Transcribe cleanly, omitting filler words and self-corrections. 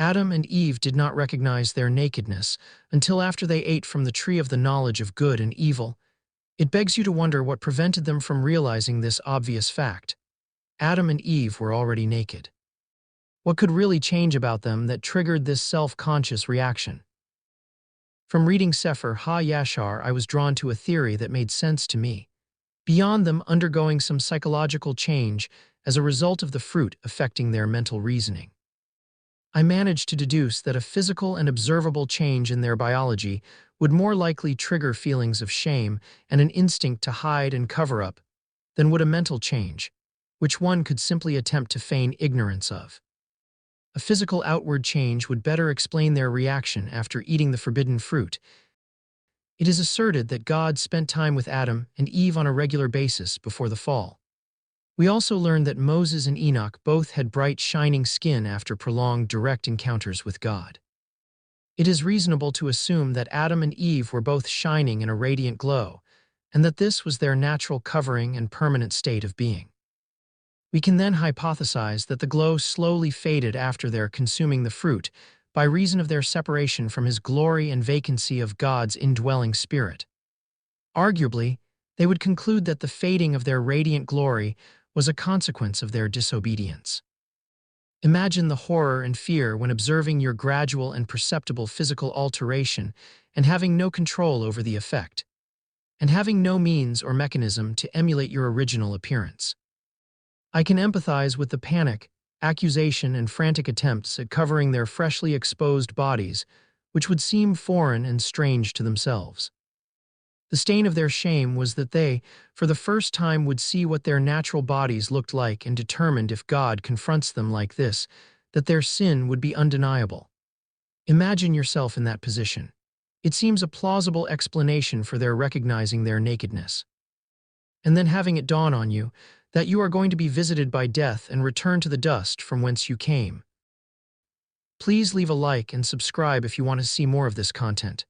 Adam and Eve did not recognize their nakedness until after they ate from the tree of the knowledge of good and evil. It begs you to wonder what prevented them from realizing this obvious fact. Adam and Eve were already naked. What could really change about them that triggered this self-conscious reaction? From reading Sefer Ha-Yashar, I was drawn to a theory that made sense to me. Beyond them undergoing some psychological change as a result of the fruit affecting their mental reasoning, I managed to deduce that a physical and observable change in their biology would more likely trigger feelings of shame and an instinct to hide and cover up than would a mental change, which one could simply attempt to feign ignorance of. A physical outward change would better explain their reaction after eating the forbidden fruit. It is asserted that God spent time with Adam and Eve on a regular basis before the fall. We also learn that Moses and Enoch both had bright, shining skin after prolonged direct encounters with God. It is reasonable to assume that Adam and Eve were both shining in a radiant glow, and that this was their natural covering and permanent state of being. We can then hypothesize that the glow slowly faded after their consuming the fruit by reason of their separation from His glory and vacancy of God's indwelling spirit. Arguably, they would conclude that the fading of their radiant glory was a consequence of their disobedience. Imagine the horror and fear when observing your gradual and perceptible physical alteration and having no control over the effect, and having no means or mechanism to emulate your original appearance. I can empathize with the panic, accusation, and frantic attempts at covering their freshly exposed bodies, which would seem foreign and strange to themselves. The stain of their shame was that they, for the first time, would see what their natural bodies looked like and determined if God confronts them like this, that their sin would be undeniable. Imagine yourself in that position. It seems a plausible explanation for their recognizing their nakedness. And then having it dawn on you that you are going to be visited by death and return to the dust from whence you came. Please leave a like and subscribe if you want to see more of this content.